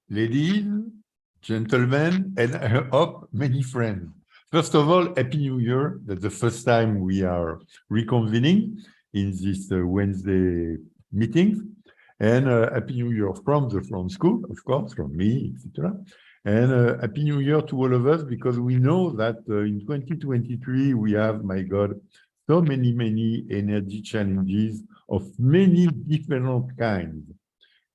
Ladies, gentlemen, and I hope many friends. First of all, Happy New Year. That's the first time we are reconvening in this Wednesday meeting. And Happy New Year from the front school, of course, from me, etc. And Happy New Year to all of us, because we know that in 2023, we have, my God, so many energy challenges of many different kinds.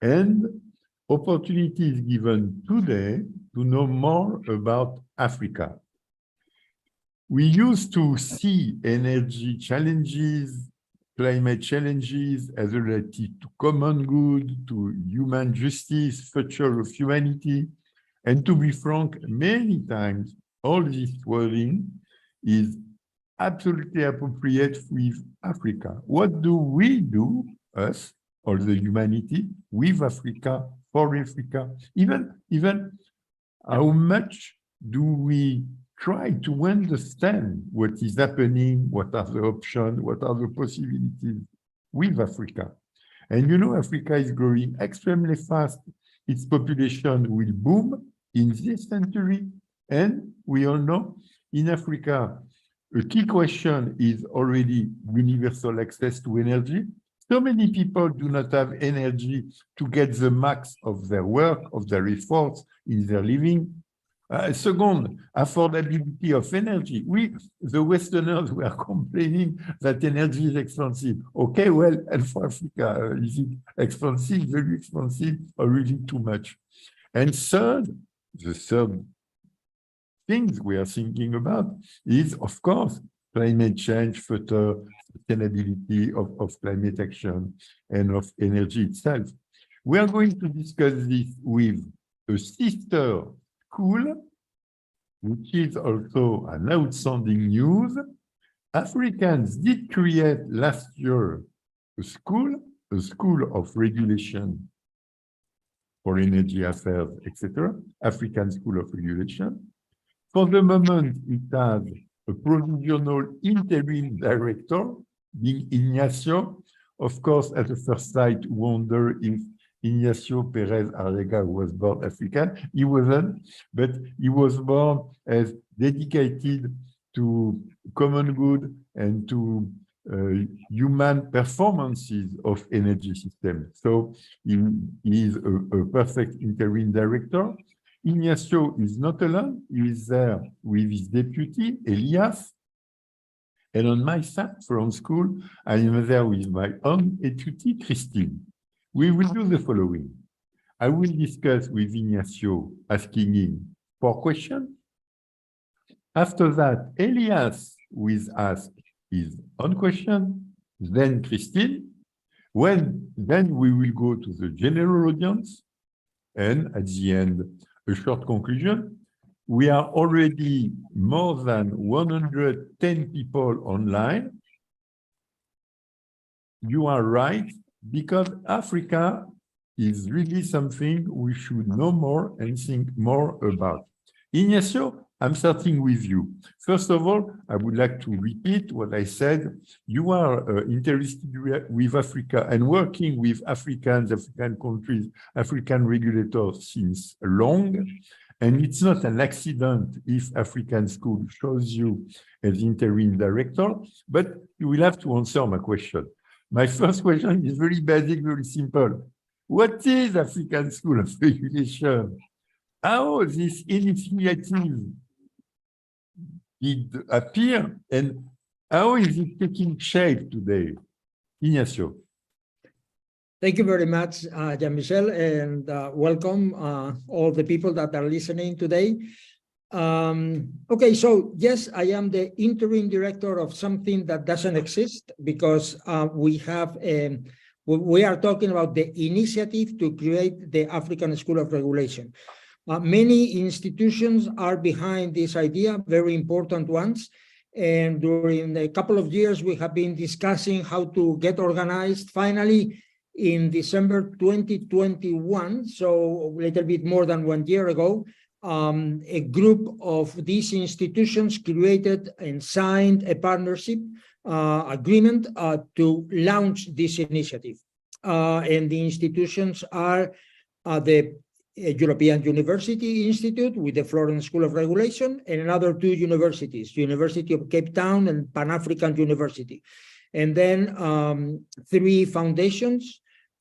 And opportunity is given today to know more about Africa. We used to see energy challenges, climate challenges as related to common good, to human justice, future of humanity. And to be frank, many times, all this wording is absolutely appropriate with Africa. What do we do, us, or the humanity, with Africa, for Africa? Even how much do we try to understand what is happening, what are the options, what are the possibilities with Africa? And you know, Africa is growing extremely fast. Its population will boom in this century. And we all know in Africa, a key question is already universal access to energy. So many people do not have energy to get the max of their work, of their efforts in their living. Second, affordability of energy. We, the Westerners, were complaining that energy is expensive. Okay, well, and for Africa, is it expensive, very expensive, or really too much? And third, the third things we are thinking about is, of course, climate change, further sustainability of climate action and of energy itself. We are going to discuss this with a sister school, which is also an outstanding news. Africans did create last year a school of regulation for energy affairs, etc., African School of Regulation. For the moment, it has a provisional interim director, being Ignacio. Of course, at the first sight, wonder if Ignacio Pérez Arriaga was born African. He wasn't, but he was born as dedicated to common good and to human performances of energy systems. So he is a perfect interim director. Ignacio is not alone. He is there with his deputy, Elias. And on my side, from school, I am there with my own deputy, Christine. We will do the following. I will discuss with Ignacio, asking him 4 questions. After that, Elias will ask his own question, then Christine. Then we will go to the general audience, and at the end, a short conclusion. We are already more than 110 people online. You are right, because Africa is really something we should know more and think more about. Ignacio, I'm starting with you. First of all, I would like to repeat what I said. You are interested with Africa and working with Africans, African countries, African regulators since long. And it's not an accident if African School shows you as interim director, but you will have to answer my question. My first question is very basic, very simple. What is African School of Regulation? How this initiative did appear, and how is it taking shape today? Ignacio. Thank you very much, Jean-Michel, and welcome all the people that are listening today. Okay, so yes, I am the interim director of something that doesn't exist because we are talking about the initiative to create the African School of Regulation. Many institutions are behind this idea, very important ones. And during a couple of years, we have been discussing how to get organized. Finally, in December 2021, so a little bit more than 1 year ago, a group of these institutions created and signed a partnership agreement to launch this initiative. And the institutions are the European University Institute with the Florence School of Regulation, and another 2 universities, University of Cape Town and Pan-African University. And then 3 foundations,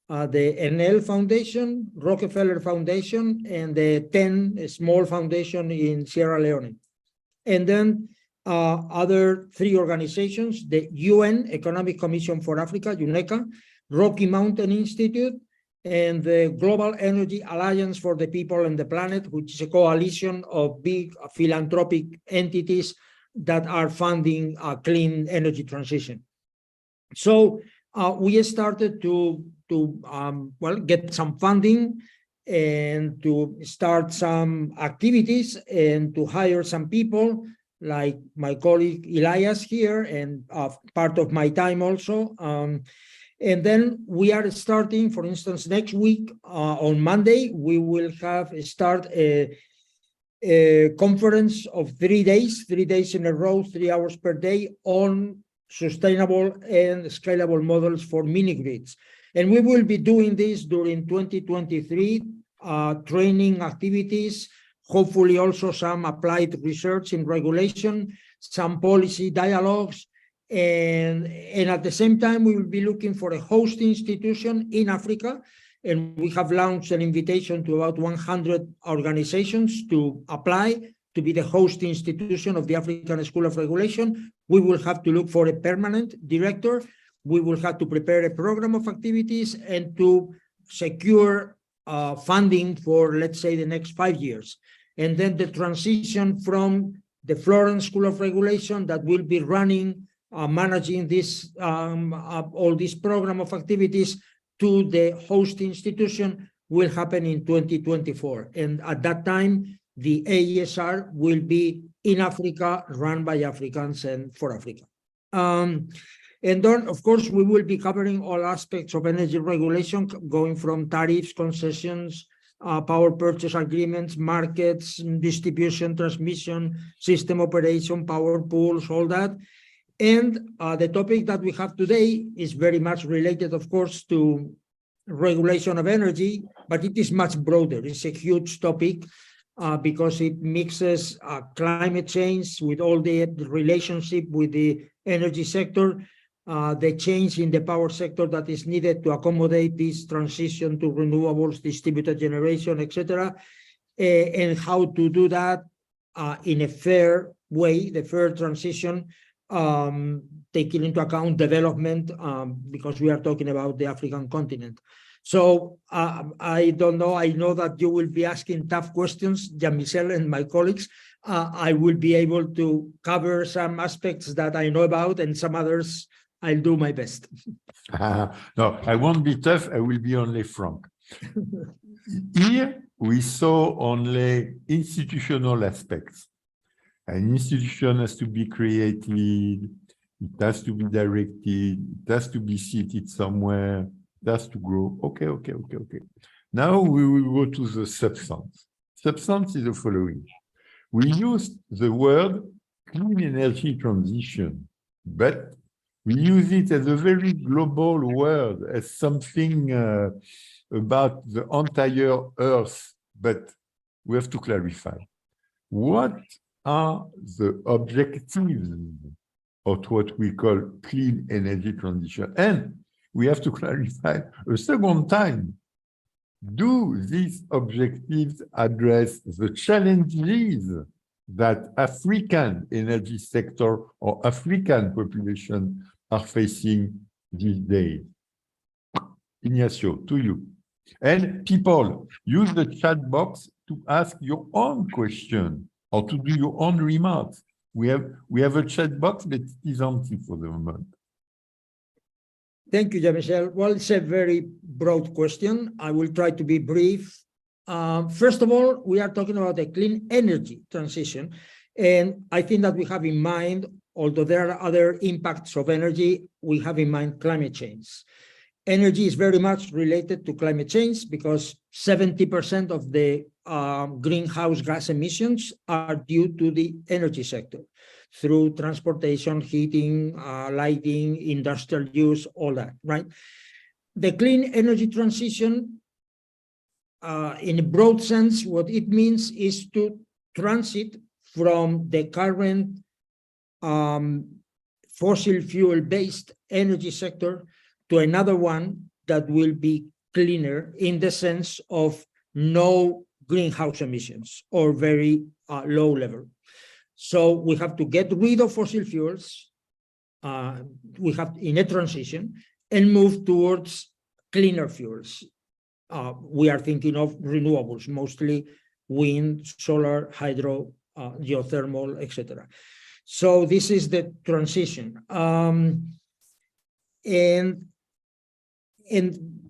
the Enel Foundation, Rockefeller Foundation, and the 10 small foundation in Sierra Leone. And then other 3 organizations, the UN Economic Commission for Africa, UNECA, Rocky Mountain Institute, and the Global Energy Alliance for the People and the Planet, which is a coalition of big philanthropic entities that are funding a clean energy transition. So we started to get some funding and to start some activities and to hire some people like my colleague Elias here, and part of my time also. And then we are starting, for instance, next week on Monday, we will start a conference of 3 days in a row, 3 hours per day, on sustainable and scalable models for mini-grids. And we will be doing this during 2023, training activities, hopefully also some applied research in regulation, some policy dialogues, and at the same time, we will be looking for a host institution in Africa. And we have launched an invitation to about 100 organizations to apply to be the host institution of the African School of Regulation. We will have to look for a permanent director. We will have to prepare a program of activities and to secure funding for, let's say, the next 5 years. And then the transition from the Florence School of Regulation that will be running managing this all this program of activities to the host institution will happen in 2024. And at that time, the AESR will be in Africa, run by Africans and for Africa. And then, of course, we will be covering all aspects of energy regulation, going from tariffs, concessions, power purchase agreements, markets, distribution, transmission, system operation, power pools, all that. And the topic that we have today is very much related, of course, to regulation of energy, but it is much broader. It's a huge topic because it mixes climate change with all the relationship with the energy sector, the change in the power sector that is needed to accommodate this transition to renewables, distributed generation, etc., and how to do that in a fair way, the fair transition, taking into account development, because we are talking about the African continent. So I don't know, I know that you will be asking tough questions, Jean-Michel and my colleagues. I will be able to cover some aspects that I know about, and some others I'll do my best. No, I won't be tough, I will be only frank. Here we saw only institutional aspects. An institution has to be created, it has to be directed, it has to be seated somewhere, it has to grow. Okay. Now we will go to the substance. Substance is the following. We use the word clean energy transition, but we use it as a very global word, as something about the entire Earth, but we have to clarify. What are the objectives of what we call clean energy transition? And we have to clarify a second time, do these objectives address the challenges that African energy sector or African population are facing these days? Ignacio, to you. And people, use the chat box to ask your own question or to do your own remarks. We have a chat box, but it is empty for the moment. Thank you, Jean-Michel. Well, it's a very broad question. I will try to be brief. First of all, we are talking about a clean energy transition. And I think that we have in mind, although there are other impacts of energy, we have in mind climate change. Energy is very much related to climate change because 70% of the greenhouse gas emissions are due to the energy sector through transportation, heating, lighting, industrial use, all that, right? The clean energy transition, in a broad sense, what it means is to transit from the current fossil fuel-based energy sector to another one that will be cleaner in the sense of no greenhouse emissions or very low level. So we have to get rid of fossil fuels, we have in a transition, and move towards cleaner fuels. We are thinking of renewables, mostly wind, solar, hydro, geothermal, etc. So this is the transition. And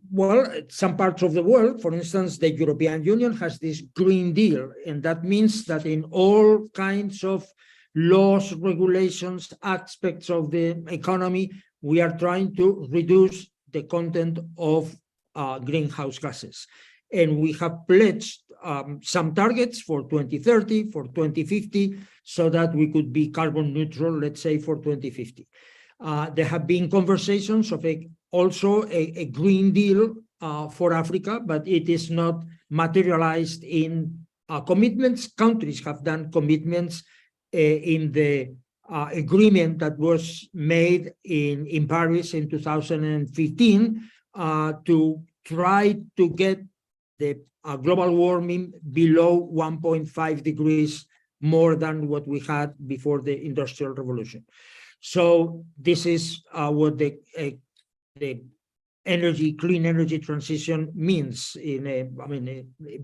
well, some parts of the world, for instance, the European Union has this Green Deal, and that means that in all kinds of laws, regulations, aspects of the economy, we are trying to reduce the content of greenhouse gases. And we have pledged some targets for 2030, for 2050, so that we could be carbon neutral, let's say, for 2050. There have been conversations of also a Green Deal for Africa, but it is not materialized in commitments. Countries have done commitments in the agreement that was made in Paris in 2015 to try to get the global warming below 1.5 degrees more than what we had before the Industrial Revolution. So this is what the clean energy transition means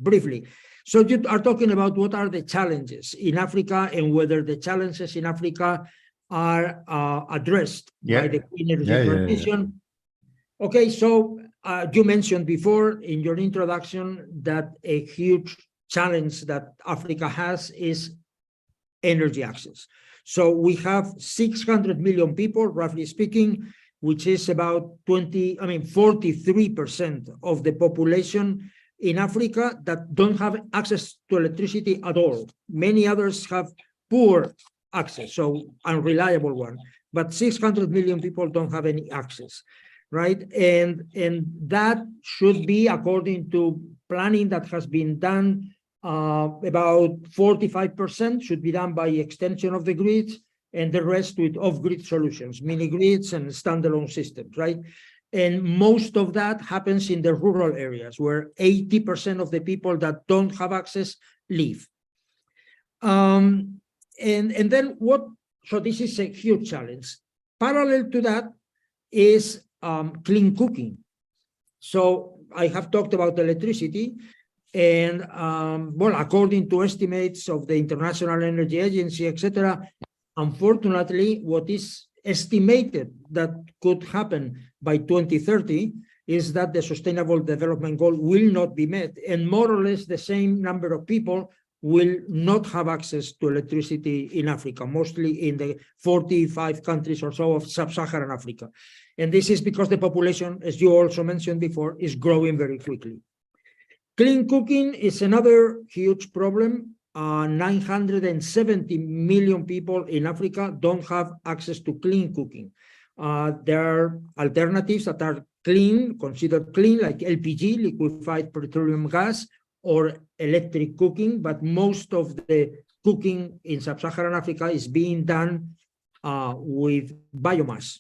briefly. So you are talking about what are the challenges in Africa and whether the challenges in Africa are addressed by the clean energy transition. Okay, so you mentioned before in your introduction that a huge challenge that Africa has is energy access. So we have 600 million people, roughly speaking, which is about 43% of the population in Africa that don't have access to electricity at all. Many others have poor access, so unreliable one, but 600 million people don't have any access, right? And that should be, according to planning that has been done, about 45% should be done by extension of the grids, and the rest with off-grid solutions, mini grids and standalone systems, right? And most of that happens in the rural areas where 80% of the people that don't have access live. And then so this is a huge challenge. Parallel to that is clean cooking. So I have talked about electricity, and well, according to estimates of the International Energy Agency, etc., unfortunately, what is estimated that could happen by 2030 is that the Sustainable Development Goal will not be met, and more or less the same number of people will not have access to electricity in Africa, mostly in the 45 countries or so of sub-Saharan Africa. And this is because the population, as you also mentioned before, is growing very quickly. Clean cooking is another huge problem. 970 million people in Africa don't have access to clean cooking. There are alternatives that are clean, considered clean, like LPG, liquefied petroleum gas, or electric cooking, but most of the cooking in sub-Saharan Africa is being done with biomass.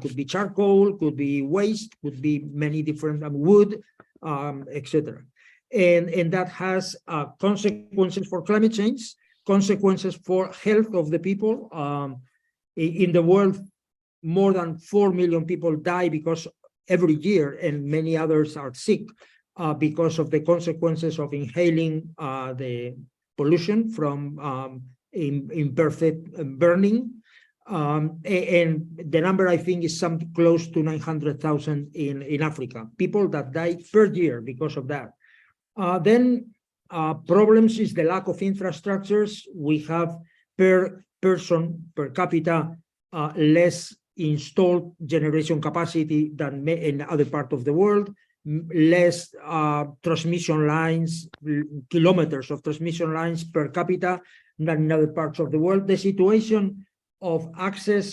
Could be charcoal, could be waste, could be many different wood, etc. And that has consequences for climate change, consequences for health of the people. In the world, more than 4 million people die because every year, and many others are sick because of the consequences of inhaling the pollution from imperfect burning. And the number, I think, is some close to 900,000 in Africa, people that die per year because of that. Then problems is the lack of infrastructures. We have per person, per capita, less installed generation capacity than in other parts of the world, less transmission lines, kilometers of transmission lines per capita than in other parts of the world. The situation of access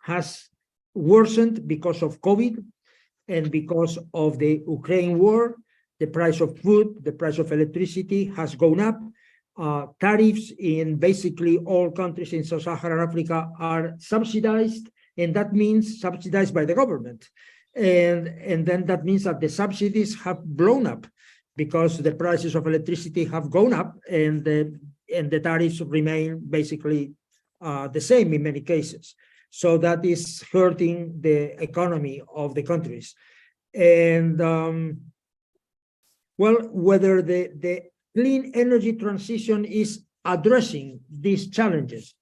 has worsened because of COVID and because of the Ukraine war. The price of food, the price of electricity has gone up. Tariffs in basically all countries in sub-Saharan Africa are subsidized, and that means subsidized by the government. And then that means that the subsidies have blown up because the prices of electricity have gone up, and the tariffs remain basically the same in many cases. So that is hurting the economy of the countries. And well, whether the clean energy transition is addressing these challenges,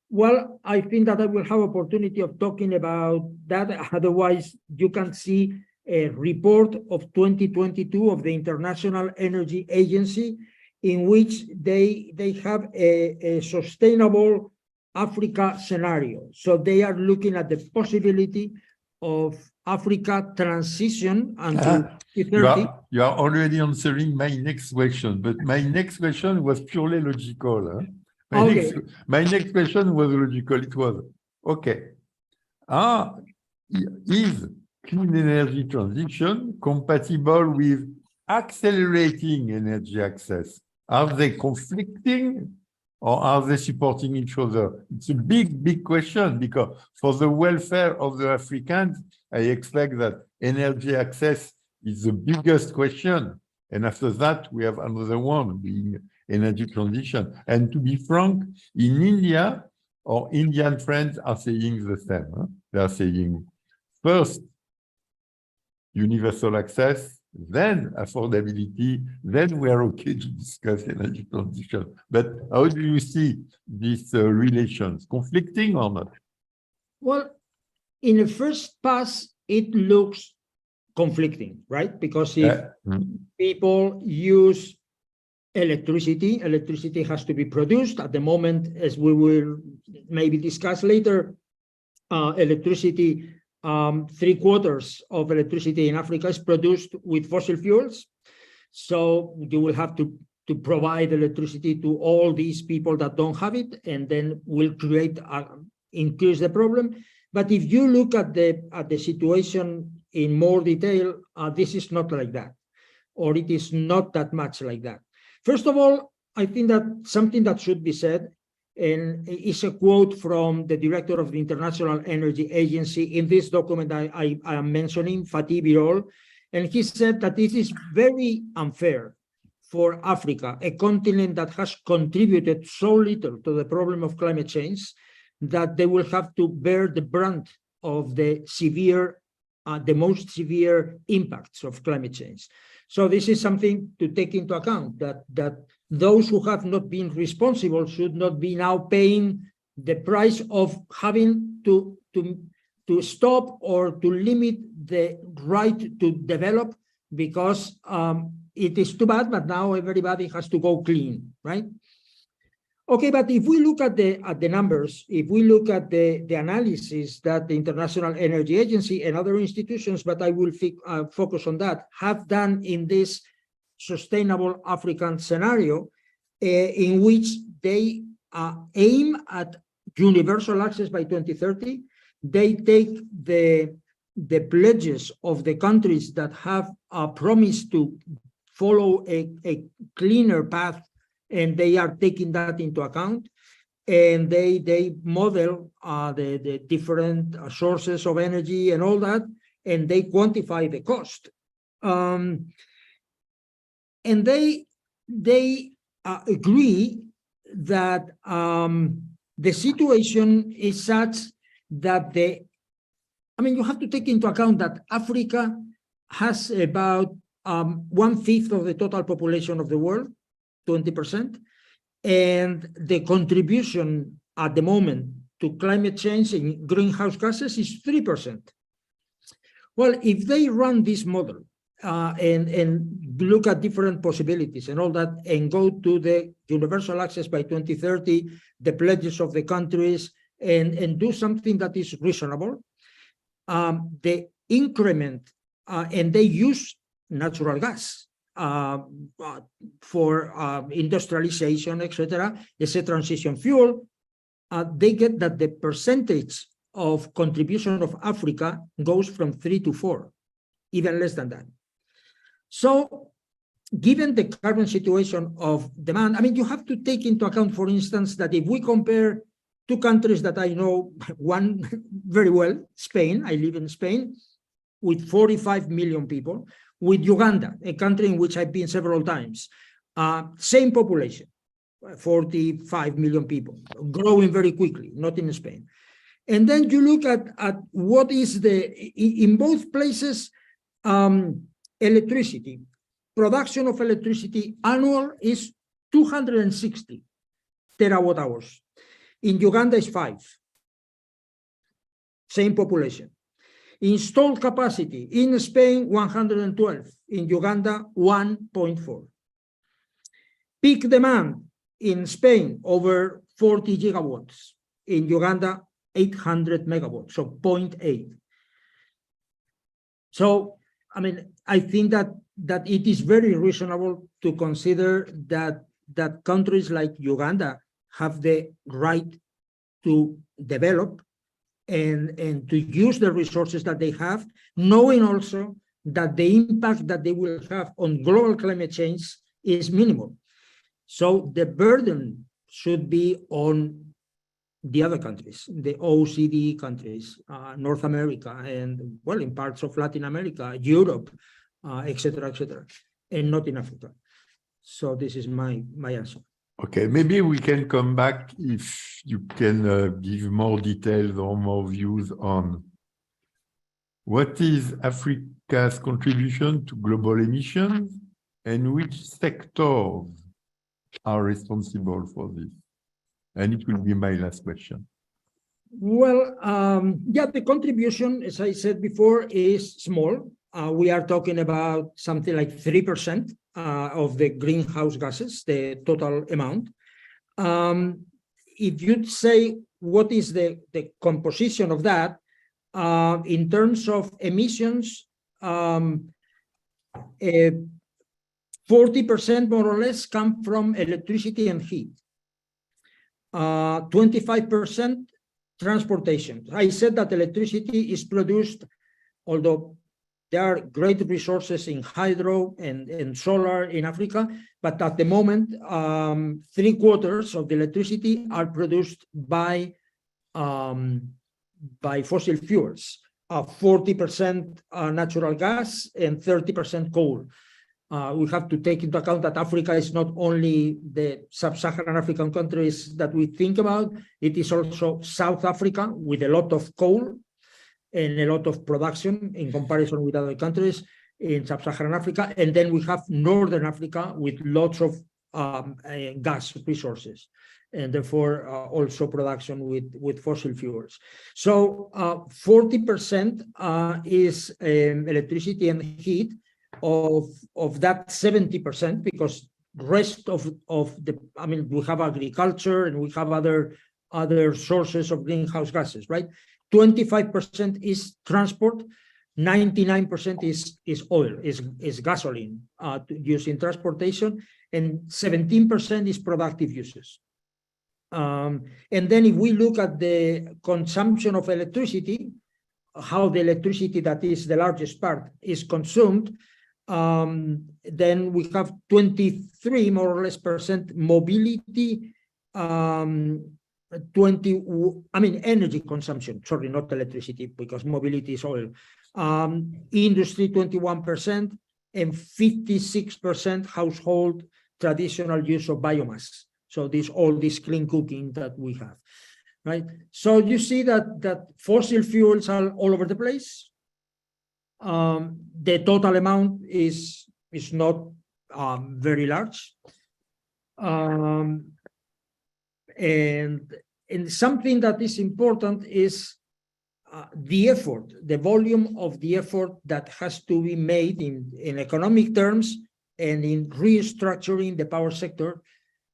well, I think that I will have opportunity of talking about that. Otherwise, you can see a report of 2022 of the International Energy Agency, in which they have a sustainable Africa scenario. So they are looking at the possibility of Africa transition until 2030. You are already answering my next question, but my next question was purely logical. Huh? My next question was logical. It was, okay, is clean energy transition compatible with accelerating energy access? Are they conflicting or are they supporting each other? It's a big question, because for the welfare of the Africans, I expect that energy access is the biggest question. And after that, we have another one being energy transition. And to be frank, in India, our Indian friends are saying the same. Huh? They are saying, first, universal access, then affordability, then we are okay to discuss energy transition. But how do you see these relations? Conflicting or not? Well, in the first pass, it looks conflicting, right? Because if people use electricity has to be produced. At the moment, as we will maybe discuss later, electricity, 3/4 of electricity in Africa is produced with fossil fuels. So you will have to provide electricity to all these people that don't have it, and then will increase the problem. But if you look at the situation in more detail, this is not like that, or it is not that much like that. First of all, I think that something that should be said, and it's a quote from the director of the International Energy Agency in this document I am mentioning, Fatih Birol, and he said that this is very unfair for Africa, a continent that has contributed so little to the problem of climate change, that they will have to bear the brunt of the most severe impacts of climate change. So this is something to take into account, that those who have not been responsible should not be now paying the price of having to stop or to limit the right to develop, because it is too bad, but now everybody has to go clean, right? Okay, but if we look at the numbers, if we look at the analysis that the International Energy Agency and other institutions, but I will focus on that, have done in this sustainable African scenario, in which they aim at universal access by 2030. They take the pledges of the countries that have promised to follow a cleaner path, and they are taking that into account, and they model the different sources of energy and all that, and they quantify the cost. And they agree that the situation is such that you have to take into account that Africa has about 1/5 of the total population of the world, 20%, and the contribution at the moment to climate change in greenhouse gases is 3%. Well, if they run this model and look at different possibilities and all that, and go to the universal access by 2030, the pledges of the countries, and do something that is reasonable, the increment, and they use natural gas for industrialization, etc., as a transition fuel, they get that the percentage of contribution of Africa goes from 3 to 4, even less than that. So given the current situation of demand, you have to take into account, for instance, that if we compare two countries that I know, one very well, Spain, I live in Spain, with 45 million people, with Uganda, a country in which I've been several times, same population, 45 million people, growing very quickly, not in Spain. And then you look at what is in both places, electricity. Production of electricity annual is 260 terawatt hours. In Uganda is 5. Same population. Installed capacity in Spain, 112. In Uganda, 1.4. Peak demand in Spain, over 40 gigawatts. In Uganda, 800 megawatts, so 0.8. So, I think that it is very reasonable to consider that countries like Uganda have the right to develop and to use the resources that they have, knowing also that the impact that they will have on global climate change is minimal. So the burden should be on the other countries, the OECD countries, North America, and, well, in parts of Latin America, Europe, et cetera, and not in Africa. So this is my answer. Okay, maybe we can come back if you can give more details or more views on what is Africa's contribution to global emissions and which sectors are responsible for this. And it will be my last question. Well, the contribution, as I said before, is small. We are talking about something like 3% of the greenhouse gases, the total amount. If you'd say what is the composition of that, in terms of emissions, 40% more or less come from electricity and heat. 25% transportation. I said that electricity is produced, although there are great resources in hydro and solar in Africa, but at the moment, 3/4 of the electricity are produced by fossil fuels, 40% natural gas and 30% coal. We have to take into account that Africa is not only the sub-Saharan African countries that we think about, it is also South Africa with a lot of coal and a lot of production in comparison with other countries in sub-Saharan Africa. And then we have Northern Africa with lots of gas resources, and therefore also production with fossil fuels. So 40% is electricity and heat. Of that 70%, because rest of the, we have agriculture and we have other sources of greenhouse gases, right? 25% is transport, 99% is oil, is gasoline used in transportation, and 17% is productive uses. And then if we look at the consumption of electricity, how the electricity that is the largest part is consumed, then we have 23 more or less % mobility, energy consumption, sorry, not electricity, because mobility is oil. Industry 21% and 56% household traditional use of biomass. So all this clean cooking that we have, right? So you see that fossil fuels are all over the place. The total amount is not very large. And something that is important is the effort, the volume of the effort that has to be made in economic terms and in restructuring the power sector,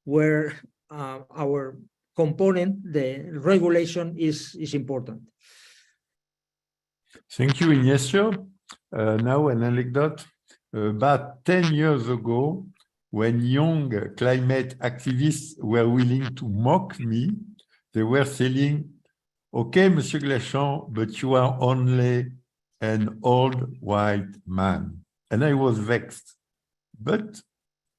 where our component, the regulation, is important. Thank you, Ignacio. Now an anecdote. About 10 years ago, when young climate activists were willing to mock me, they were saying, "Okay, Monsieur Glachant, but you are only an old white man." And I was vexed. But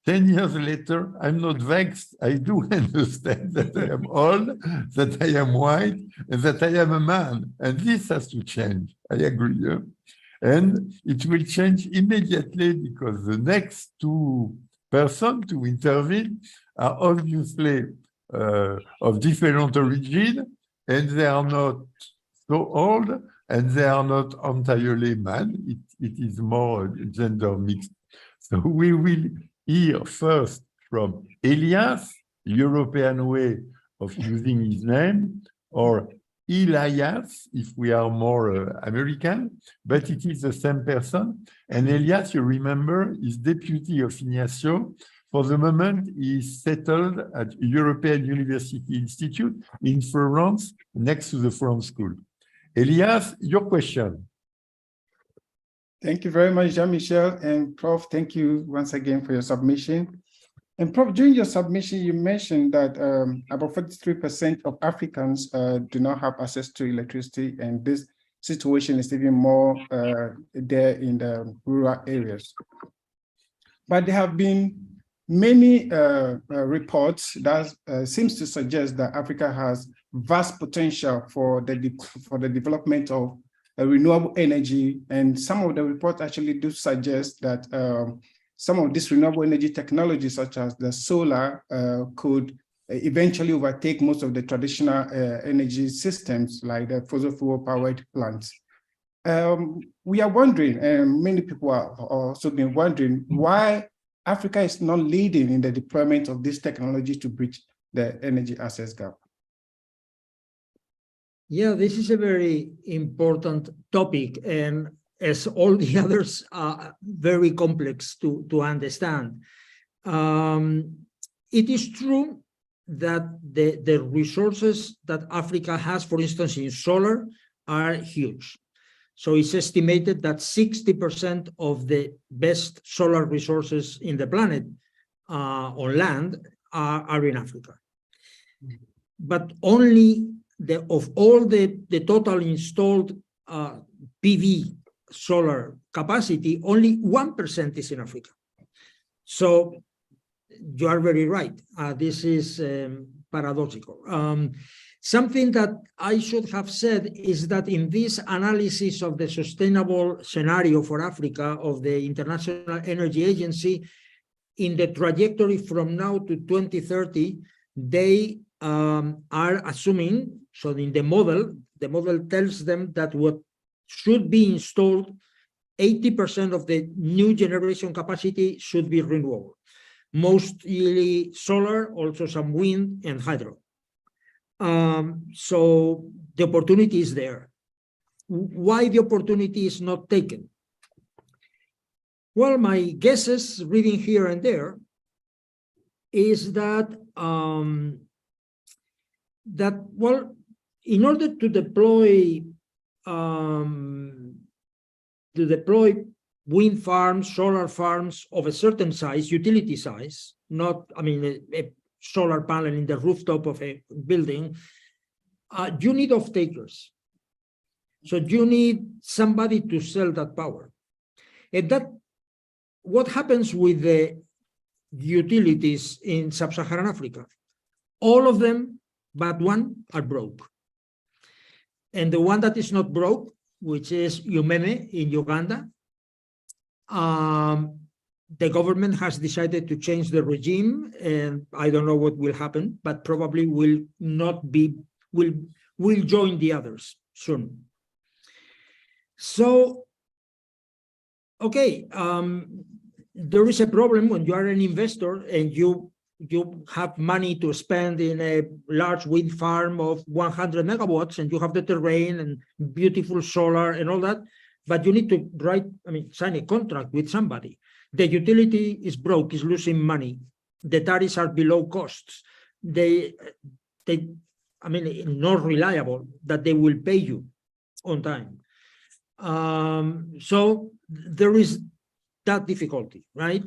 10 years later, I'm not vexed. I do understand that I am old, that I am white, and that I am a man. And this has to change. I agree. Yeah? And it will change immediately, because the next two persons to intervene are obviously of different origin, and they are not so old, and they are not entirely man. It is more gender mixed. So we will hear first from Elias, European way of using his name, or Elias, if we are more American, but it is the same person. And Elias, you remember, is deputy of Ignacio. For the moment, he is settled at European University Institute in France, next to the France School. Elias, your question. Thank you very much, Jean-Michel. And Prof, thank you once again for your submission. And Prof, during your submission, you mentioned that about 43% of Africans do not have access to electricity, and this situation is even more there in the rural areas. But there have been many reports that seems to suggest that Africa has vast potential for the development of renewable energy, and some of the reports actually do suggest that some of this renewable energy technology, such as the solar, could eventually overtake most of the traditional energy systems, like the fossil fuel powered plants. We are wondering, and many people are also been wondering, why Africa is not leading in the deployment of this technology to bridge the energy access gap. Yeah, this is a very important topic, and as all the others are very complex to understand. It is true that the resources that Africa has, for instance, in solar, are huge. So it's estimated that 60% of the best solar resources in the planet on land are in Africa. But only of all the total installed PV solar capacity, only 1% is in Africa. So you are very right. This is paradoxical. Something that I should have said is that in this analysis of the sustainable scenario for Africa of the International Energy Agency, in the trajectory from now to 2030, they are assuming, so in the model tells them that what should be installed, 80% of the new generation capacity should be renewable, mostly solar, also some wind and hydro. So the opportunity is there. Why the opportunity is not taken? Well, my guesses, reading here and there, is that well, in order to deploy wind farms, solar farms of a certain size, utility size, not, I mean, a solar panel in the rooftop of a building, you need off-takers. So you need somebody to sell that power. And that, what happens with the utilities in sub-Saharan Africa? All of them but one are broke. And the one that is not broke, which is Umeme in Uganda, the government has decided to change the regime, and I don't know what will happen, but probably will join the others soon. So, okay, there is a problem when you are an investor and you have money to spend in a large wind farm of 100 megawatts, and you have the terrain and beautiful solar and all that, but you need to sign a contract with somebody. The utility is broke, is losing money. The tariffs are below costs. They not reliable that they will pay you on time. So there is that difficulty, right?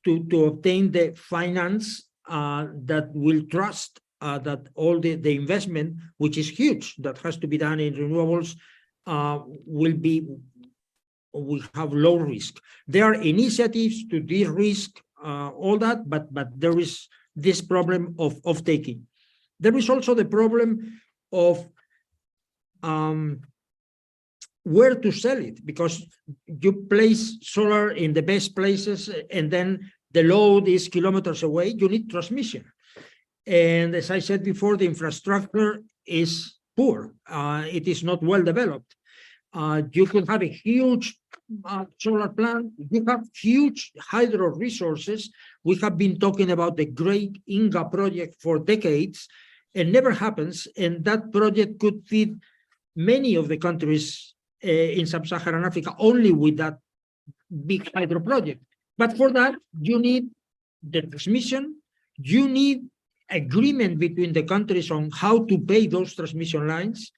To obtain the finance that will trust that all the investment, which is huge, that has to be done in renewables, will have low risk. There are initiatives to de-risk all that, but there is this problem of taking. There is also the problem of where to sell it, because you place solar in the best places and then the load is kilometers away. You need transmission. And as I said before, the infrastructure is poor. It is not well developed. You could have a huge solar plant. You have huge hydro resources. We have been talking about the great Inga project for decades, and never happens. And that project could feed many of the countries in sub-Saharan Africa only with that big hydro project. But for that, you need the transmission. You need agreement between the countries on how to pay those transmission lines.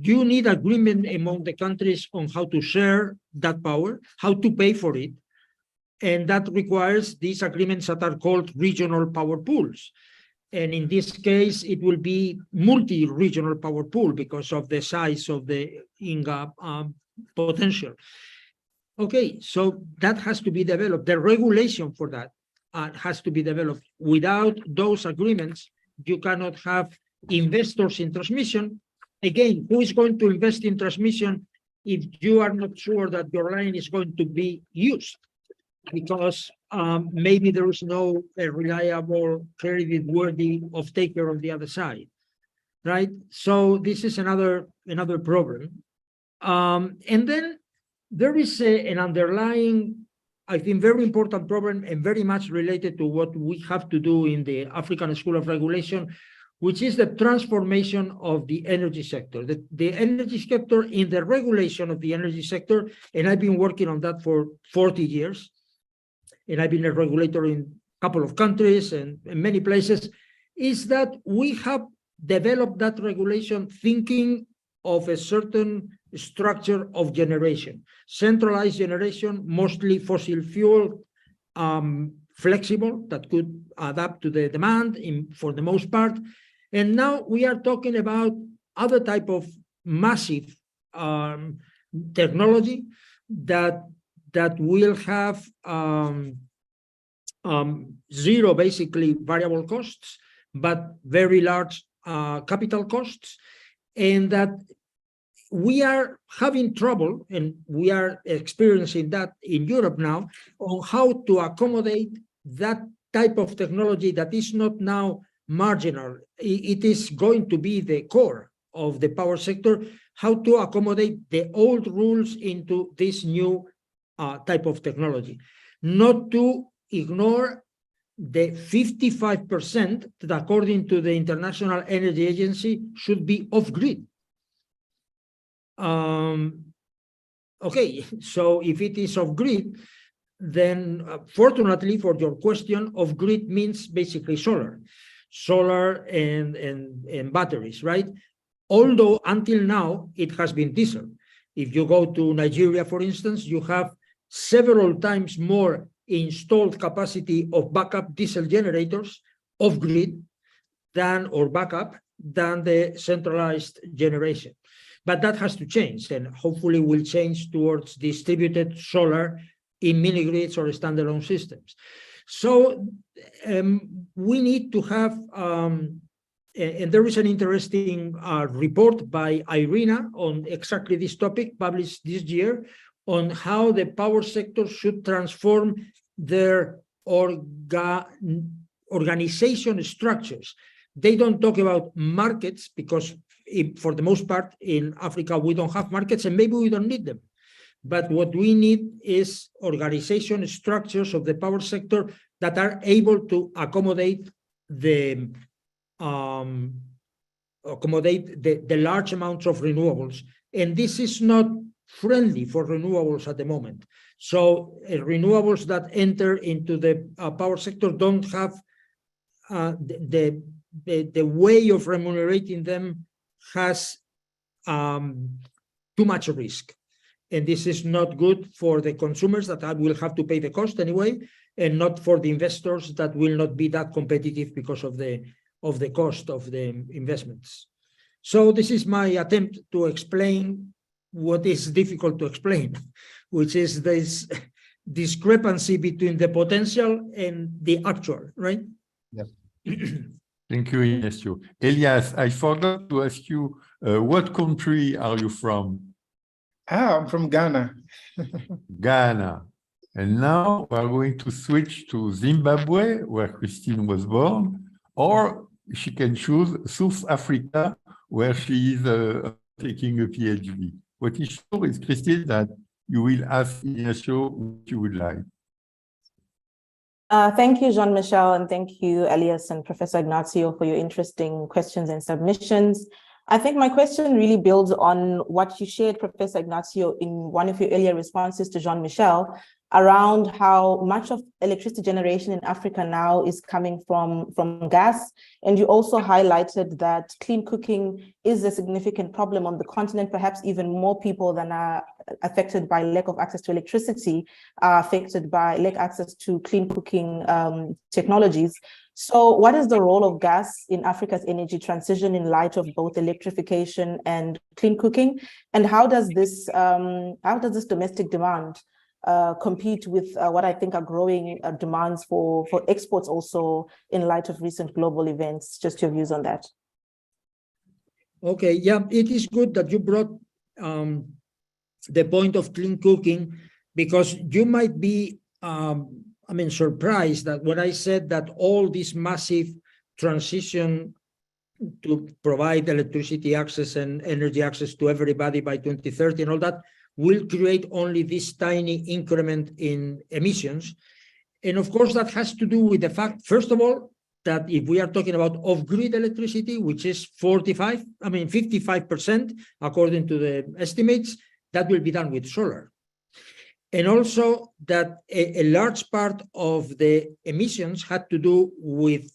You need agreement among the countries on how to share that power, how to pay for it. And that requires these agreements that are called regional power pools. And in this case, it will be multi-regional power pool because of the size of the Inga potential. Okay, so that has to be developed. The regulation for that has to be developed. Without those agreements, you cannot have investors in transmission. Again, who is going to invest in transmission if you are not sure that your line is going to be used? Because maybe there is no reliable, credit-worthy off-taker on the other side, right? So this is another problem. And then there is an underlying, I think, very important problem and very much related to what we have to do in the African School of Regulation, which is the transformation of the energy sector. The energy sector in the regulation of the energy sector, and I've been working on that for 40 years, and I've been a regulator in a couple of countries and in many places, is that we have developed that regulation thinking of a certain structure of generation, centralized generation, mostly fossil fuel, flexible, that could adapt to the demand for the most part. And now we are talking about other type of massive technology that will have zero, basically, variable costs, but very large capital costs, and that we are having trouble, and we are experiencing that in Europe now, on how to accommodate that type of technology that is not now marginal. It is going to be the core of the power sector, how to accommodate the old rules into this new type of technology. Not to ignore the 55% that, according to the International Energy Agency, should be off-grid. Okay, so if it is off-grid, then fortunately for your question, off-grid means basically solar and batteries, right? Although until now, it has been diesel. If you go to Nigeria, for instance, you have several times more installed capacity of backup diesel generators off-grid than the centralized generation. But that has to change, and hopefully will change towards distributed solar in mini-grids or standalone systems. So we need to have, and there is an interesting report by IRENA on exactly this topic, published this year, on how the power sector should transform their organization structures. They don't talk about markets because for the most part in Africa, we don't have markets and maybe we don't need them. But what we need is organization structures of the power sector that are able to accommodate the large amounts of renewables. And this is not friendly for renewables at the moment. So renewables that enter into the power sector don't have the way of remunerating them has too much risk. And this is not good for the consumers that will have to pay the cost anyway, and not for the investors that will not be that competitive because of the cost of the investments. So this is my attempt to explain what is difficult to explain, which is this discrepancy between the potential and the actual, right? Yep. Thank you, Ignacio. Elias, I forgot to ask you, what country are you from? I'm from Ghana. Ghana. And now we are going to switch to Zimbabwe, where Christine was born, or she can choose South Africa, where she is taking a PhD. What is sure is, Christine, that you will ask Ignacio what you would like. Thank you, Jean-Michel, and thank you, Elias and Professor Ignacio, for your interesting questions and submissions. I think my question really builds on what you shared, Professor Ignacio, in one of your earlier responses to Jean-Michel, around how much of electricity generation in Africa now is coming from gas. And you also highlighted that clean cooking is a significant problem on the continent. Perhaps even more people than are affected by lack of access to electricity are affected by lack of access to clean cooking technologies. So what is the role of gas in Africa's energy transition in light of both electrification and clean cooking? And how does this domestic demand compete with what I think are growing demands for exports also in light of recent global events? Just your views on that. Okay, yeah, it is good that you brought the point of clean cooking, because you might be surprised that when I said that all this massive transition to provide electricity access and energy access to everybody by 2030 and all that will create only this tiny increment in emissions. And of course, that has to do with the fact, first of all, that if we are talking about off-grid electricity, which is 55%, according to the estimates, that will be done with solar. And also that a large part of the emissions had to do with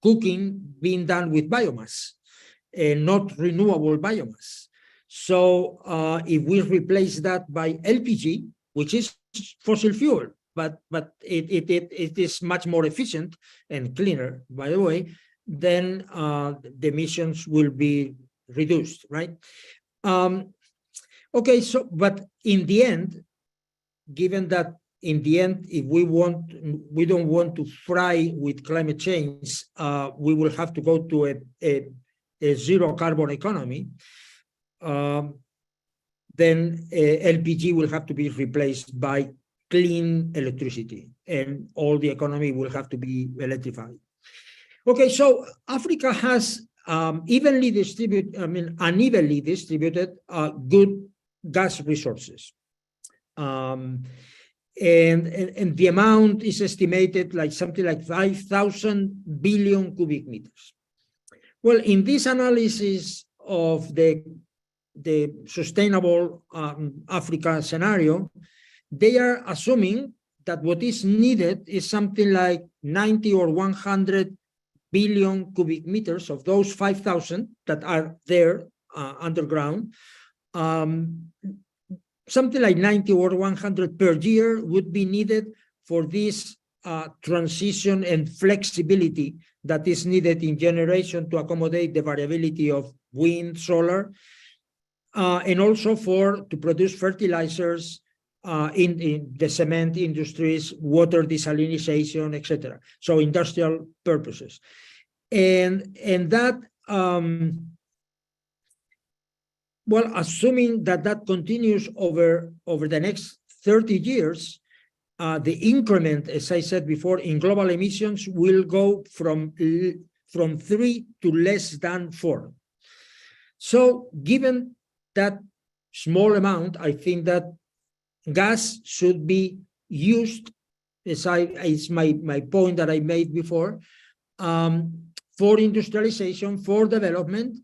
cooking being done with biomass and not renewable biomass. So if we replace that by LPG, which is fossil fuel, but it is much more efficient and cleaner, by the way, then the emissions will be reduced, right? Okay, so, but in the end, given that in the end, if we don't want to fry with climate change, we will have to go to a zero carbon economy, then LPG will have to be replaced by clean electricity, and all the economy will have to be electrified. Okay, so Africa has unevenly distributed good gas resources. And the amount is estimated like something like 5,000 billion cubic meters. Well, in this analysis of the sustainable Africa scenario, they are assuming that what is needed is something like 90 or 100 billion cubic meters of those 5,000 that are there underground. Something like 90 or 100 per year would be needed for this transition and flexibility that is needed in generation to accommodate the variability of wind, solar, and also to produce fertilizers in the cement industries, water desalination, etc. So industrial purposes. And that, well, assuming that continues over the next 30 years, the increment, as I said before, in global emissions will go from 3 to less than 4. So given that small amount, I think that gas should be used, as is my point that I made before, for industrialization, for development,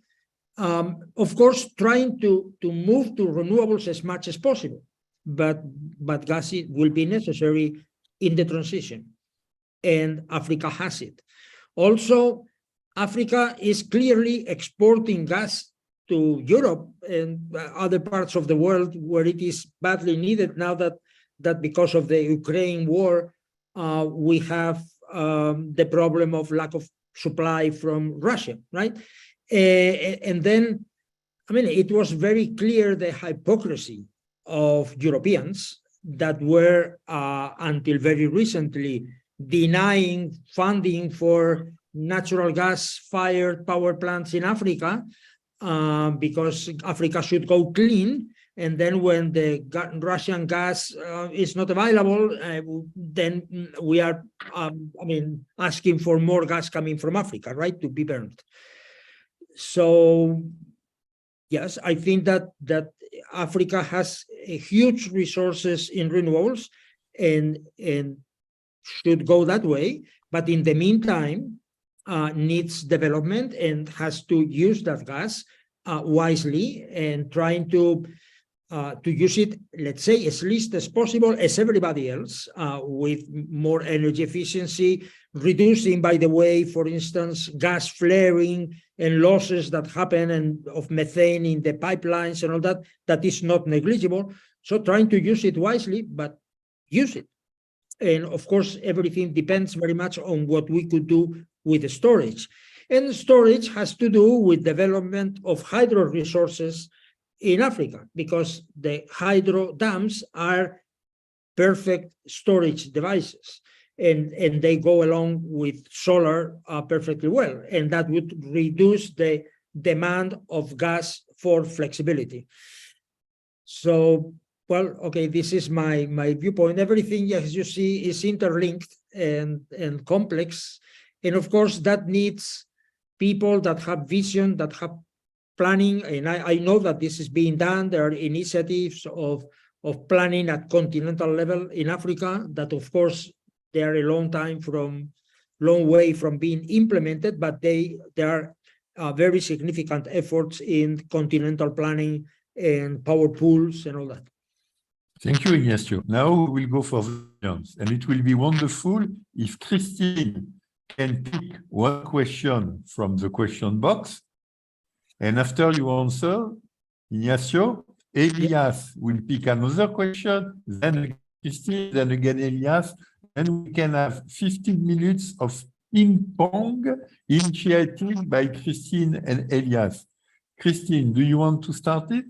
of course, trying to move to renewables as much as possible. But gas will be necessary in the transition, and Africa has it. Also, Africa is clearly exporting gas to Europe and other parts of the world where it is badly needed now that because of the Ukraine war, we have the problem of lack of supply from Russia, right? And then, I mean, it was very clear the hypocrisy of Europeans that were, until very recently, denying funding for natural gas-fired power plants in Africa because Africa should go clean. And then when the Russian gas is not available, then we are, asking for more gas coming from Africa, right, to be burned. So, yes, I think that Africa has huge resources in renewables and should go that way, but in the meantime, needs development and has to use that gas wisely and trying to use it, let's say, as least as possible as everybody else, with more energy efficiency, reducing, by the way, for instance, gas flaring and losses that happen and of methane in the pipelines and all that, that is not negligible. So trying to use it wisely, but use it. And of course, everything depends very much on what we could do with the storage. And storage has to do with development of hydro resources in Africa, because the hydro dams are perfect storage devices, and they go along with solar perfectly well, and that would reduce the demand of gas for flexibility. So, well, okay, this is my viewpoint. Everything, as you see, is interlinked and complex, and of course that needs people that have vision, that have planning, and I know that this is being done. There are initiatives of planning at continental level in Africa that, of course, they are a long way from being implemented, but there are very significant efforts in continental planning and power pools and all that. Thank you, Ignacio. Now we will go for the questions, and it will be wonderful if Christine can pick one question from the question box. And after you answer, Ignacio, Elias will pick another question, then Christine, then again Elias, and we can have 15 minutes of ping-pong initiated by Christine and Elias. Christine, do you want to start it?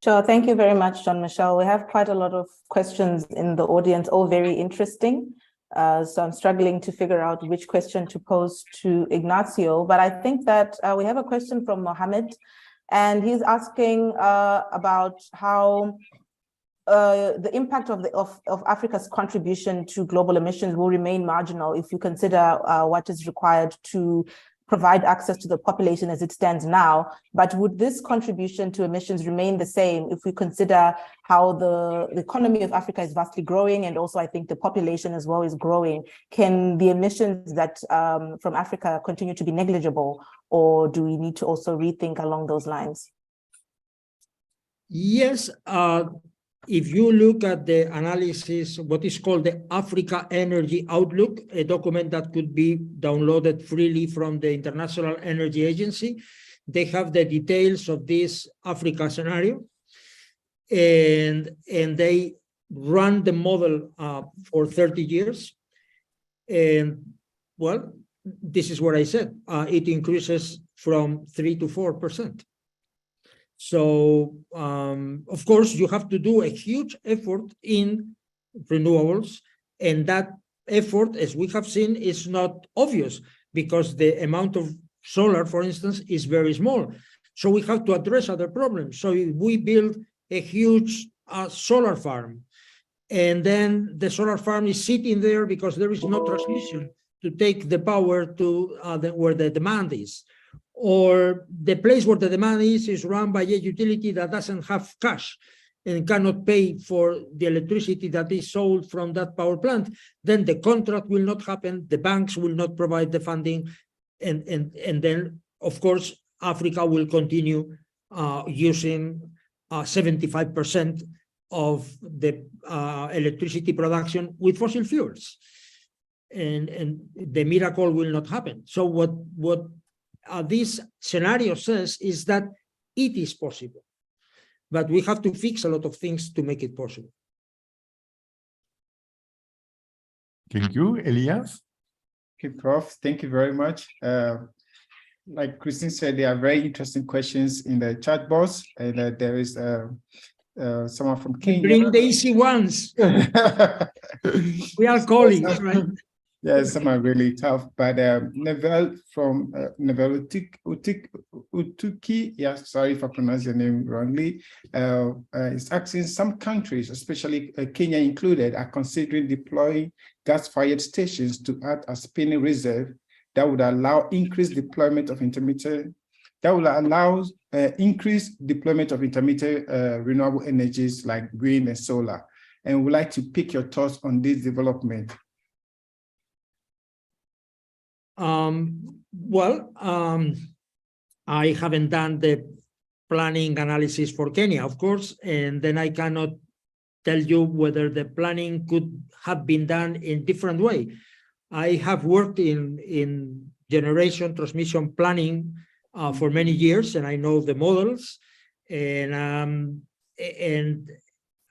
Sure. Thank you very much, Jean-Michel. We have quite a lot of questions in the audience, all very interesting. So I'm struggling to figure out which question to pose to Ignacio, but I think that we have a question from Mohammed, and he's asking about how the impact of Africa's contribution to global emissions will remain marginal if you consider what is required to provide access to the population as it stands now. But would this contribution to emissions remain the same if we consider how the economy of Africa is vastly growing, and also I think the population as well is growing? Can the emissions that from Africa continue to be negligible, or do we need to also rethink along those lines? Yes, if you look at the analysis, what is called the Africa Energy Outlook, a document that could be downloaded freely from the International Energy Agency, they have the details of this Africa scenario, and they run the model for 30 years. And well, this is what I said, it increases from 3 to 4%. So, of course, you have to do a huge effort in renewables, and that effort, as we have seen, is not obvious because the amount of solar, for instance, is very small. So we have to address other problems. So if we build a huge solar farm and then the solar farm is sitting there because there is no transmission to take the power to where the demand is. Or the place where the demand is run by a utility that doesn't have cash and cannot pay for the electricity that is sold from that power plant, then the contract will not happen, the banks will not provide the funding, and then, of course, Africa will continue using 75% of the electricity production with fossil fuels. And the miracle will not happen. So what this scenario says is that it is possible, but we have to fix a lot of things to make it possible. Thank you, Elias. Okay, Prof, thank you very much. Like Christine said, there are very interesting questions in the chat box, and there is someone from Kenya. Bring the easy ones. We are colleagues, right? Yeah, some are really tough, but Neville from Neville Utuki, yeah, sorry if I pronounce your name wrongly, is asking some countries, especially Kenya included, are considering deploying gas-fired stations to act as spinning reserve that would allow increased deployment of intermittent, renewable energies like wind and solar. And we'd like to pick your thoughts on this development. I haven't done the planning analysis for Kenya, of course, and then I cannot tell you whether the planning could have been done in different way. I have worked in generation transmission planning for many years, and I know the models, and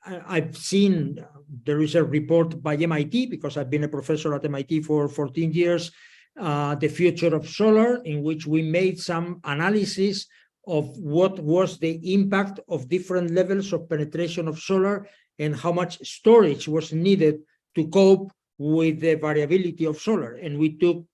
I've seen there is a report by MIT, because I've been a professor at MIT for 14 years, the future of solar, in which we made some analysis of what was the impact of different levels of penetration of solar and how much storage was needed to cope with the variability of solar. And we took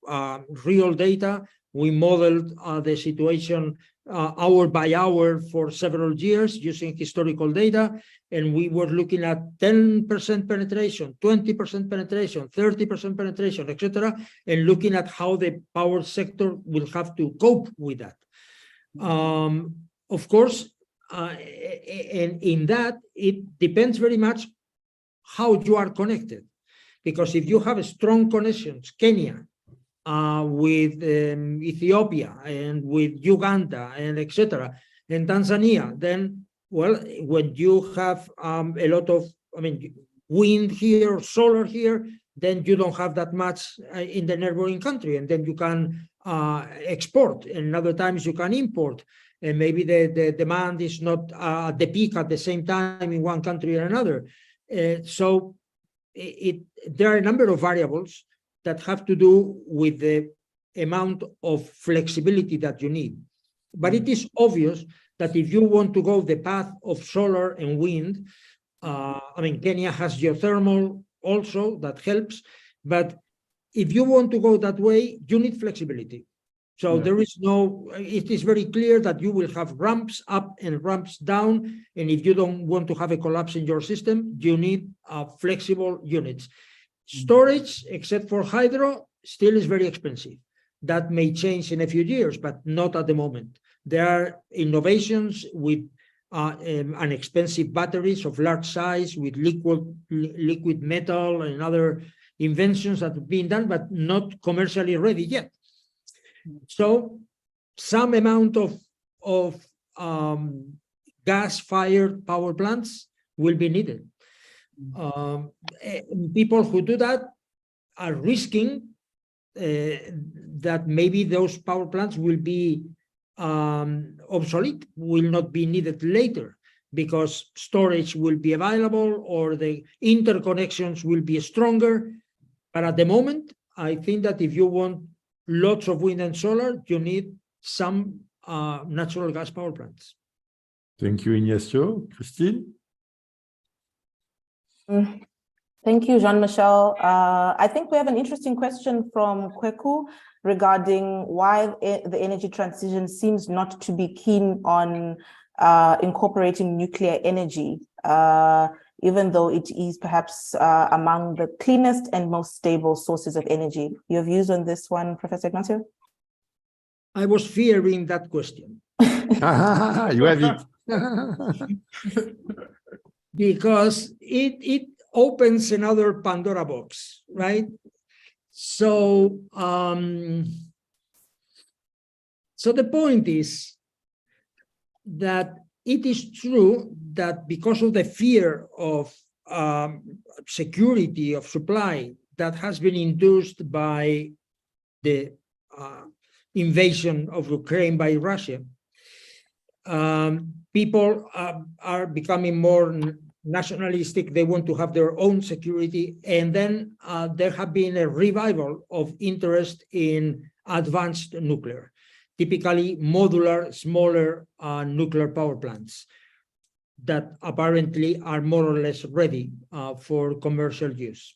real data, we modeled the situation hour by hour for several years using historical data, and we were looking at 10% penetration, 20% penetration, 30% penetration, etc., and looking at how the power sector will have to cope with that. Of course, and in that, it depends very much how you are connected. Because if you have strong connections, Kenya, with Ethiopia and with Uganda and etc., and Tanzania, then, well, when you have a lot of, wind here, solar here, then you don't have that much in the neighboring country, and then you can export, and other times you can import, and maybe the demand is not the peak at the same time in one country or another. So there are a number of variables that have to do with the amount of flexibility that you need. But it is obvious that if you want to go the path of solar and wind, Kenya has geothermal also, that helps. But if you want to go that way, you need flexibility. So there is it is very clear that you will have ramps up and ramps down. And if you don't want to have a collapse in your system, you need flexible units. Storage, except for hydro, still is very expensive. That may change in a few years, but not at the moment. There are innovations with inexpensive batteries of large size, with liquid metal and other inventions that have been done, but not commercially ready yet. So some amount of gas-fired power plants will be needed. People who do that are risking that maybe those power plants will be obsolete, will not be needed later, because storage will be available or the interconnections will be stronger. But at the moment, I think that if you want lots of wind and solar, you need some natural gas power plants. Thank you, Ignacio. Christine? Thank you, Jean-Michel. I think we have an interesting question from Kweku regarding why the energy transition seems not to be keen on incorporating nuclear energy. even though it is perhaps among the cleanest and most stable sources of energy. Your views on this one, Professor Ignacio? I was fearing that question. You have it. Because it opens another Pandora box, right? So, so the point is that it is true that because of the fear of security of supply that has been induced by the invasion of Ukraine by Russia, people are becoming more nationalistic. They want to have their own security. And then there have been a revival of interest in advanced nuclear, typically modular, smaller nuclear power plants that apparently are more or less ready for commercial use.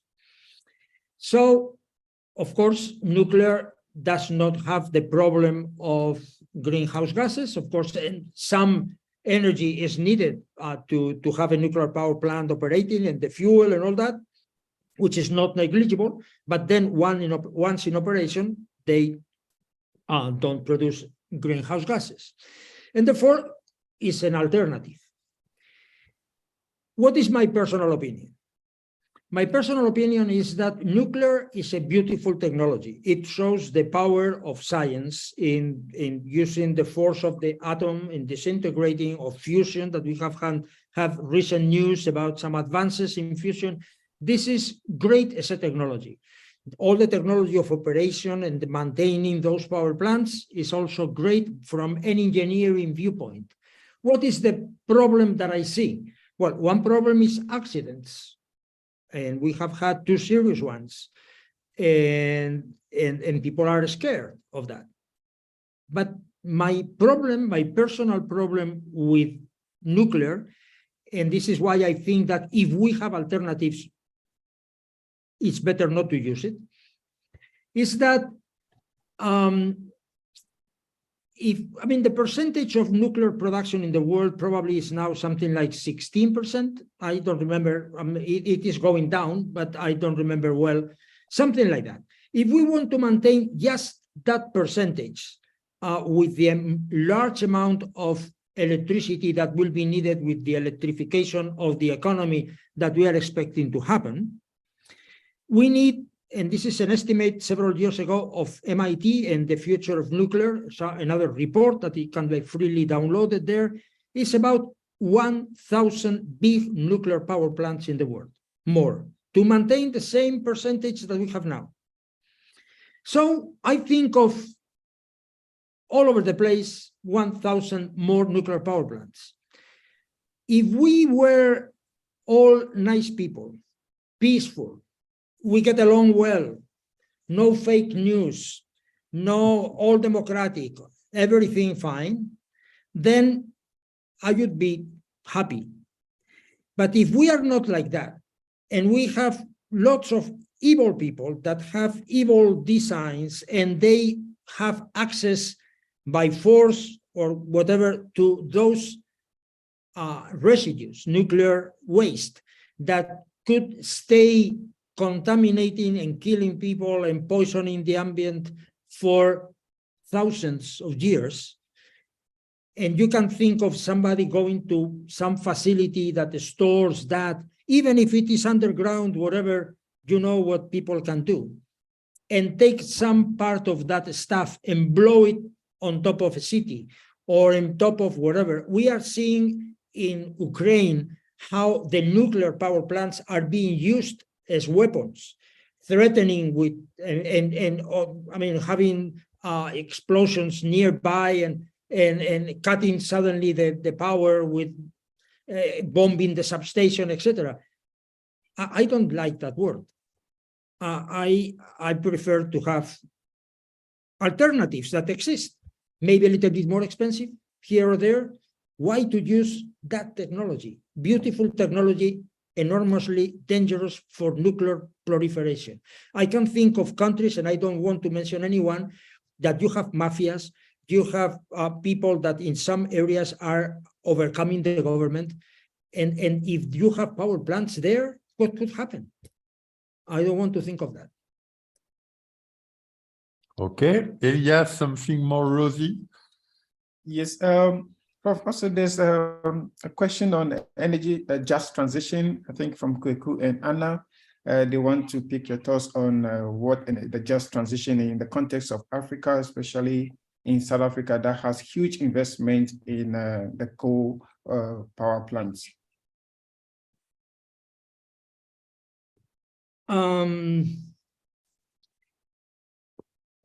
So, of course, nuclear does not have the problem of greenhouse gases. Of course, and some energy is needed to have a nuclear power plant operating, and the fuel and all that, which is not negligible. But then once in operation, they don't produce greenhouse gases. And therefore, it's an alternative. What is my personal opinion? My personal opinion is that nuclear is a beautiful technology. It shows the power of science in using the force of the atom in disintegrating, of fusion, that we have recent news about some advances in fusion. This is great as a technology. All the technology of operation and maintaining those power plants is also great from an engineering viewpoint. What is the problem that I see? Well, one problem is accidents. And we have had 2 serious ones, and people are scared of that. But my personal problem with nuclear, and this is why I think that if we have alternatives, it's better not to use it, is that the percentage of nuclear production in the world probably is now something like 16%. I don't remember. It is going down, but I don't remember well. Something like that. If we want to maintain just that percentage with the large amount of electricity that will be needed with the electrification of the economy that we are expecting to happen, we need, and this is an estimate several years ago of MIT and the future of nuclear, so another report that it can be freely downloaded there, is about 1,000 big nuclear power plants in the world, more, to maintain the same percentage that we have now. So I think of all over the place, 1,000 more nuclear power plants. If we were all nice people, peaceful, we get along well, no fake news, no all democratic, everything fine, then I would be happy. But if we are not like that, and we have lots of evil people that have evil designs, and they have access by force or whatever to those residues, nuclear waste, that could stay contaminating and killing people and poisoning the ambient for thousands of years. And you can think of somebody going to some facility that stores that, even if it is underground, whatever, you know what people can do, and take some part of that stuff and blow it on top of a city or on top of whatever. We are seeing in Ukraine how the nuclear power plants are being used as weapons, threatening with having explosions nearby and cutting suddenly the power with bombing the substation, etc. I don't like that word. I prefer to have alternatives that exist, maybe a little bit more expensive here or there. Why to use that technology? Beautiful technology, enormously dangerous for nuclear proliferation. I can think of countries, and I don't want to mention anyone, that you have mafias, you have people that in some areas are overcoming the government, And if you have power plants there, what could happen? I don't want to think of that. Okay, Elias, something more rosy? Yes, Prof, also there's a question on energy just transition, I think from Kweku and Anna. They want to pick your thoughts on what the just transition in the context of Africa, especially in South Africa, that has huge investment in the coal power plants.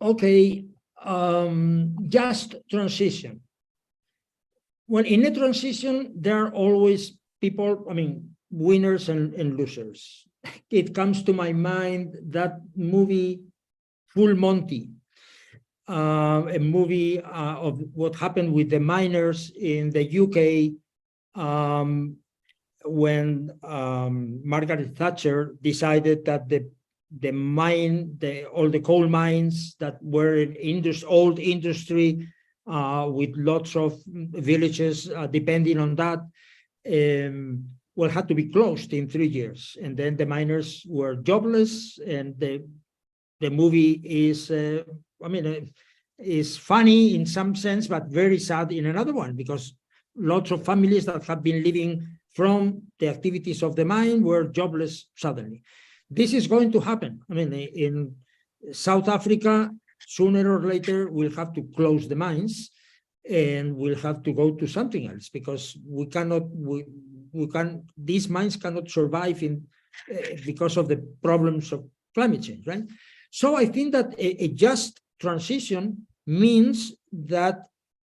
Okay, just transition. When in a transition, there are always people, I mean, winners and losers. It comes to my mind that movie Full Monty, a movie of what happened with the miners in the UK when Margaret Thatcher decided that all the coal mines that were in old industry with lots of villages depending on that, had to be closed in 3 years. And then the miners were jobless, and the movie is, is funny in some sense, but very sad in another one, because lots of families that have been living from the activities of the mine were jobless suddenly. This is going to happen. I mean, in South Africa, sooner or later, we'll have to close the mines, and we'll have to go to something else, because these mines cannot survive because of the problems of climate change, right? So I think that a just transition means that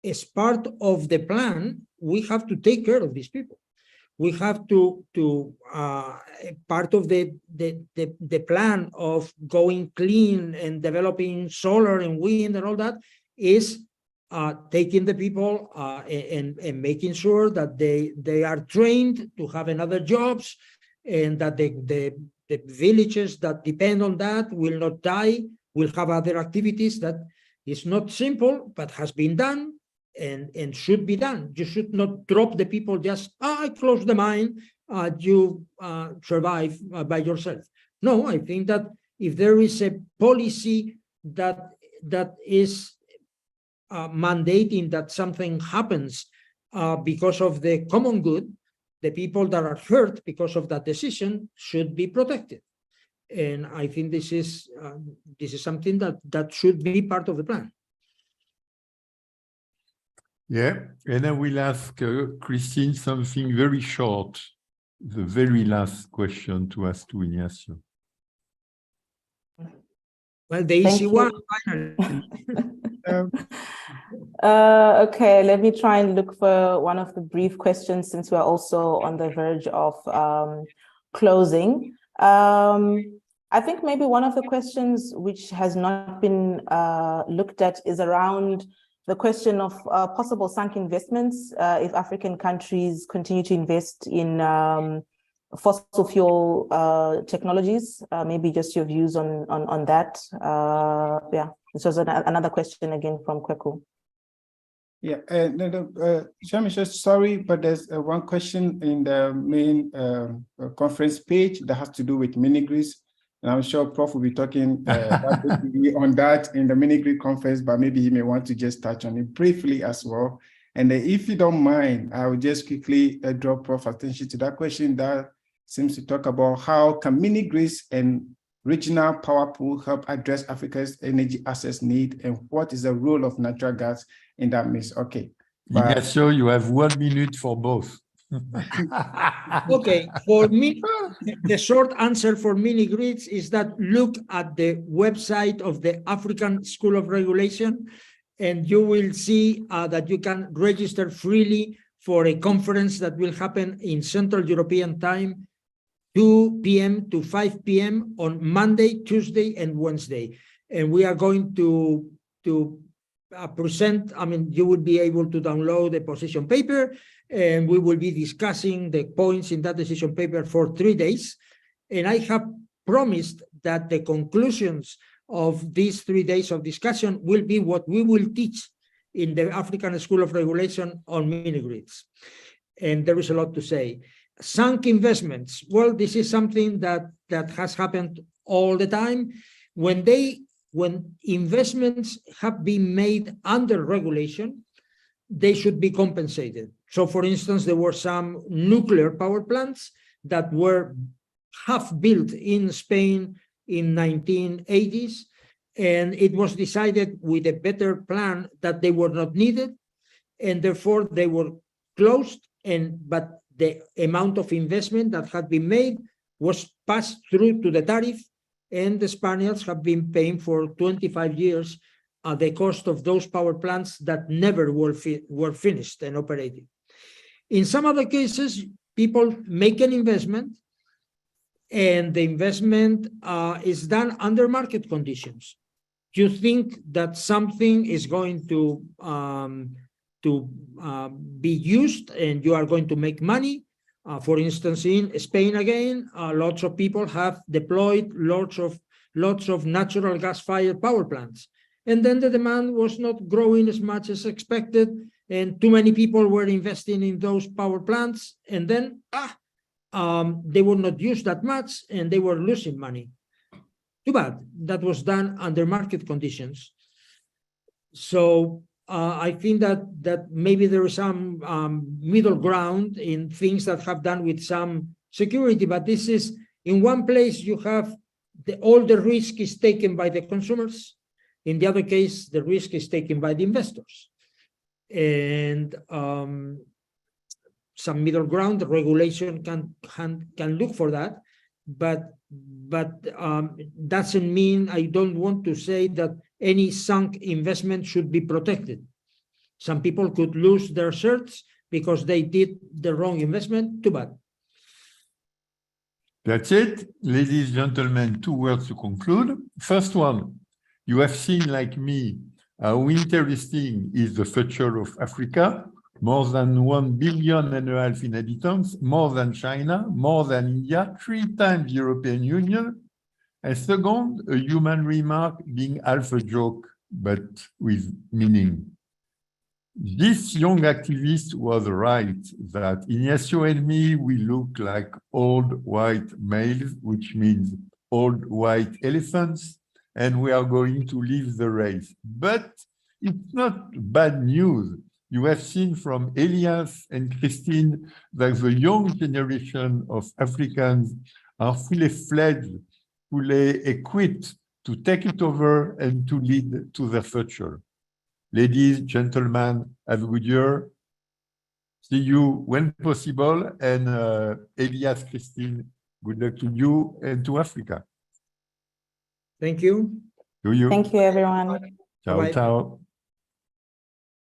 as part of the plan, we have to take care of these people. We have to part of the plan of going clean and developing solar and wind and all that is taking the people and making sure that they are trained to have another jobs, and that the villages that depend on that will not die, will have other activities. That is not simple, but has been done and should be done. You should not drop the people just, I close the mine, you survive by yourself. No, I think that if there is a policy that is mandating that something happens because of the common good, the people that are hurt because of that decision should be protected. And I think this is something that should be part of the plan. Yeah, and I will ask Christine something very short, the very last question to ask to Ignacio. Well, the easy one, finally. Okay, let me try and look for one of the brief questions, since we're also on the verge of closing. I think maybe one of the questions which has not been looked at is around the question of possible sunk investments if African countries continue to invest in fossil fuel technologies. Maybe just your views on that. Yeah, this was another question again from Kweku. Yeah, Jean-Michel, sorry, but there's one question in the main conference page that has to do with mini-grids. And I'm sure Prof will be talking on that in the mini-grid conference, but maybe he may want to just touch on it briefly as well. And if you don't mind, I will just quickly draw Prof attention to that question that seems to talk about how can mini-grids and regional power pool help address Africa's energy access need, and what is the role of natural gas in that mix? Okay. Ignacio, you have 1 minute for both. Okay, for me, the short answer for mini grids is that look at the website of the African School of Regulation, and you will see that you can register freely for a conference that will happen in Central European Time, 2 p.m. to 5 p.m. on Monday, Tuesday, and Wednesday. And we are going to present, you will be able to download the position paper, and we will be discussing the points in that decision paper for 3 days. And I have promised that the conclusions of these 3 days of discussion will be what we will teach in the African School of Regulation on mini-grids. And there is a lot to say. sunk investments. Well, this is something that has happened all the time. When investments have been made under regulation, they should be compensated. So, for instance, there were some nuclear power plants that were half built in Spain in 1980s, and it was decided with a better plan that they were not needed, and therefore they were closed. But the amount of investment that had been made was passed through to the tariff, and the Spaniards have been paying for 25 years the cost of those power plants that never were finished and operated. In some other cases, people make an investment, and the investment is done under market conditions. You think that something is going to be used and you are going to make money. For instance, in Spain again, lots of people have deployed lots of natural gas-fired power plants. And then the demand was not growing as much as expected, and too many people were investing in those power plants, and then they were not used that much, and they were losing money. Too bad. That was done under market conditions. So I think that maybe there is some middle ground in things that have done with some security, but this is, in one place you have all the risk is taken by the consumers. In the other case, the risk is taken by the investors. And some middle ground, the regulation can look for that, but doesn't mean, I don't want to say that any sunk investment should be protected. Some people could lose their shirts because they did the wrong investment. Too bad. That's it. Ladies and gentlemen, 2 words to conclude. First one, you have seen, like me, how interesting is the future of Africa. More than 1.5 billion inhabitants, more than China, more than India, 3 times the European Union. And second, a human remark being half a joke, but with meaning. This young activist was right that Ignacio and me, we look like old white males, which means old white elephants, and we are going to leave the race. But it's not bad news. You have seen from Elias and Christine that the young generation of Africans are fully fledged, fully equipped to take it over and to lead to the future. Ladies, gentlemen, have a good year. See you when possible. And Elias, Christine, good luck to you and to Africa. Thank you. To you. Thank you, everyone. Ciao, Bye-bye. ciao.